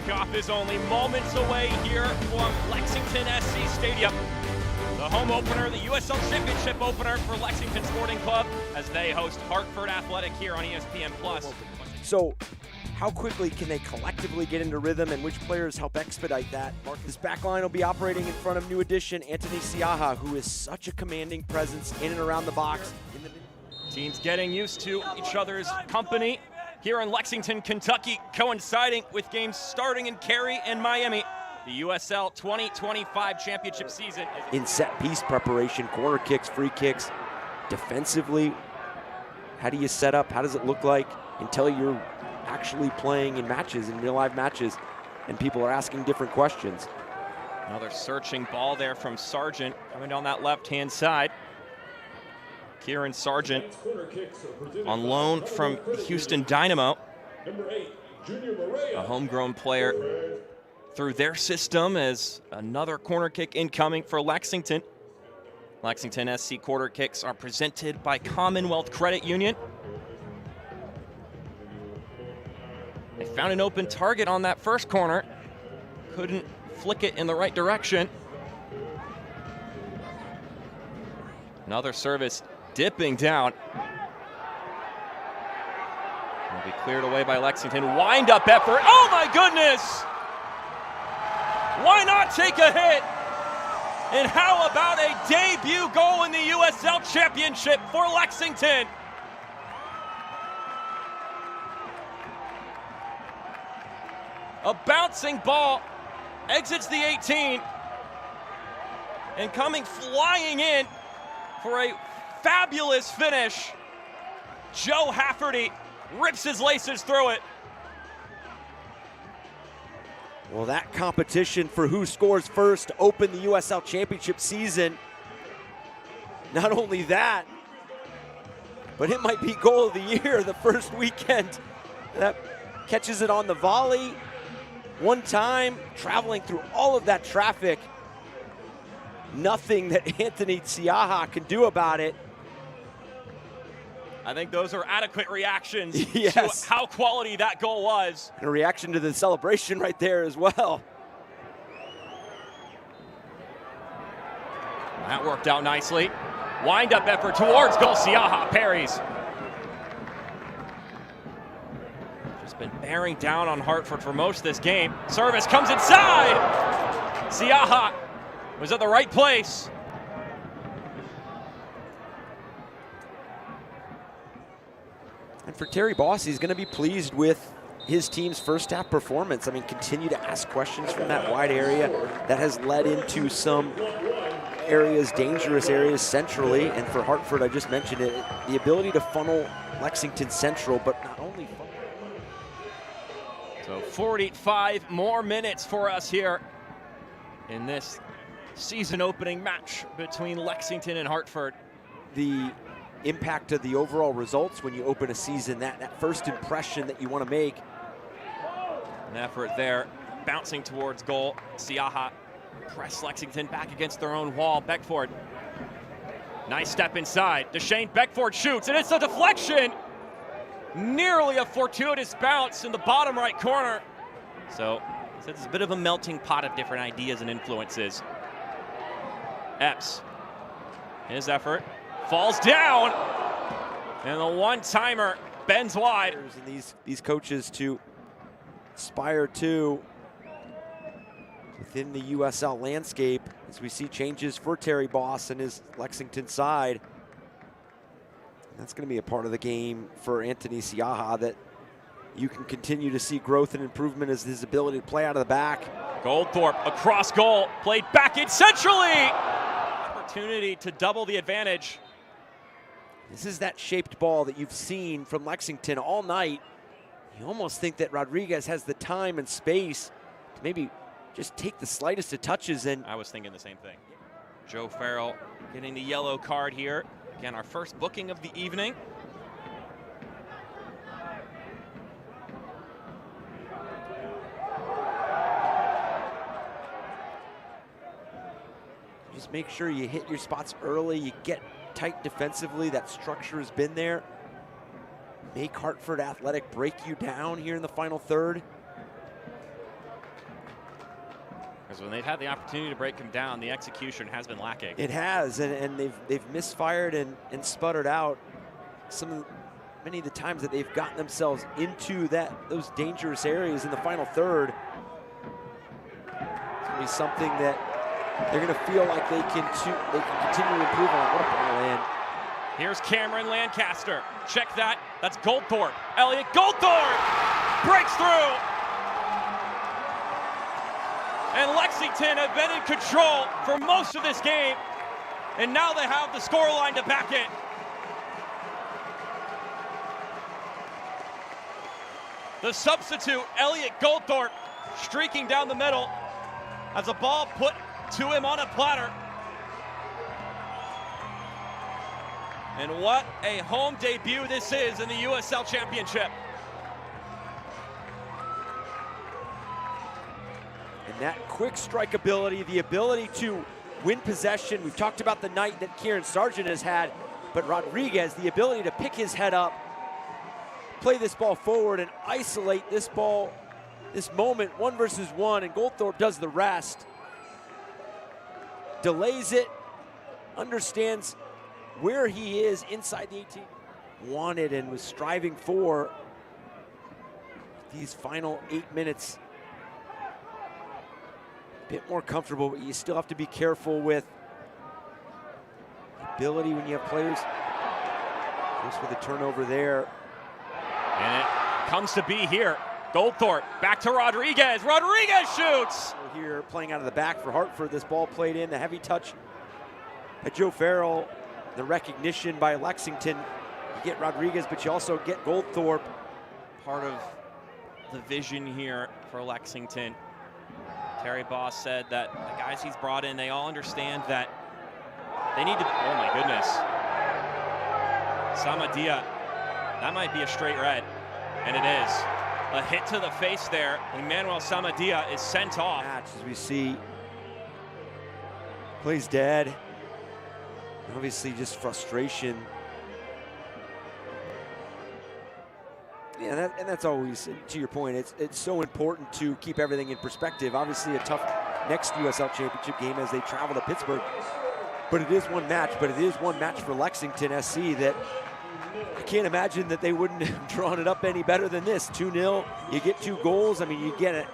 Kickoff is only moments away here from Lexington SC Stadium. The home opener, the USL Championship opener for Lexington Sporting Club as they host Hartford Athletic here on ESPN+. So, how quickly can they collectively get into rhythm, and which players help expedite that? This back line will be operating in front of new addition Anthony Siaha, who is such a commanding presence in and around the box. Teams getting used to each other's company here in Lexington, Kentucky, coinciding with games starting in Cary and Miami. The USL 2025 championship season. In set piece preparation, corner kicks, free kicks, defensively, how do you set up? How does it look like until you're actually playing in matches, in real live matches, and people are asking different questions? Another searching ball there from Sargeant coming down that left-hand side. Kieran Sargeant on loan from Houston Dynamo. A homegrown player through their system as another corner kick incoming for Lexington. Lexington SC corner kicks are presented by Commonwealth Credit Union. They found an open target on that first corner. Couldn't flick it in the right direction. Another service dipping down. Will be cleared away by Lexington. Wind up effort. Oh my goodness! Why not take a hit? And how about a debut goal in the USL Championship for Lexington? A bouncing ball exits the 18 and coming flying in for a fabulous finish. Joe Hafferty rips his laces through it. Well, that competition for who scores first to open the USL Championship season. Not only that, but it might be goal of the year the first weekend. That catches it on the volley. One time, traveling through all of that traffic. Nothing that Anthony Siaha can do about it. I think those are adequate reactions yes. to how quality that goal was. And a reaction to the celebration right there as well. That worked out nicely. Wind up effort towards goal. Siaha parries. Just been bearing down on Hartford for most of this game. Service comes inside. Siaha was at the right place. And for Terry Boss, he's going to be pleased with his team's first half performance. I mean, continue to ask questions from that wide area that has led into some areas, dangerous areas centrally. And for Hartford, I just mentioned it, the ability to funnel Lexington Central, but not only funnel. So 45 more minutes for us here in this season opening match between Lexington and Hartford. The impact of the overall results when you open a season, that first impression that you want to make. An effort there, bouncing towards goal. Siaha press Lexington back against their own wall. Beckford, nice step inside. Deshane, Beckford shoots, and it's a deflection. Nearly a fortuitous bounce in the bottom right corner. So it's a bit of a melting pot of different ideas and influences. Epps, his effort, falls down, and the one-timer bends wide. And these coaches to aspire to within the USL landscape as we see changes for Terry Boss and his Lexington side. That's going to be a part of the game for Anthony Siaha, that you can continue to see growth and improvement as his ability to play out of the back. Goldthorp across goal, played back in centrally. Opportunity to double the advantage. This is that shaped ball that you've seen from Lexington all night. You almost think that Rodrigues has the time and space to maybe just take the slightest of touches. And I was thinking the same thing. Joe Farrell getting the yellow card here. Again, our first booking of the evening. Just make sure you hit your spots early, you get tight defensively. That structure has been there. Make Hartford Athletic break you down here in the final third. Because when they've had the opportunity to break him down, the execution has been lacking. It has, and they've misfired and sputtered out many of the times that they've gotten themselves into those dangerous areas in the final third. It's gonna be something that they're gonna feel like they can continue to improve on. What a ball in. Here's Cameron Lancaster. Check that. That's Goldthorp. Eliot Goldthorp breaks through. And Lexington have been in control for most of this game. And now they have the scoreline to back it. The substitute, Eliot Goldthorp, streaking down the middle. Has a ball put to him on a platter. And what a home debut this is in the USL Championship. And that quick strike ability, the ability to win possession. We've talked about the night that Kieran Sargeant has had, but Rodrigues, the ability to pick his head up, play this ball forward and isolate this ball, this moment, 1 versus 1, and Goldthorp does the rest. Delays it, understands where he is inside the 18. Wanted and was striving for these final 8 minutes. A bit more comfortable, but you still have to be careful with ability when you have players. Just with a turnover there. And it comes to be here. Goldthorp back to Rodrigues. Rodrigues shoots! We're here playing out of the back for Hartford. This ball played in, the heavy touch by Joe Farrell. The recognition by Lexington. You get Rodrigues, but you also get Goldthorp. Part of the vision here for Lexington. Terry Boss said that the guys he's brought in, they all understand that they need to, oh my goodness. Samadia, that might be a straight red, and it is. A hit to the face there. Emmanuel Samadia is sent off. As we see, plays dead. Obviously just frustration. Yeah, and that's always, to your point, it's so important to keep everything in perspective. Obviously a tough next USL Championship game as they travel to Pittsburgh. But it is one match, for Lexington SC that I can't imagine that they wouldn't have drawn it up any better than this. 2-0, you get 2 goals. I mean, you get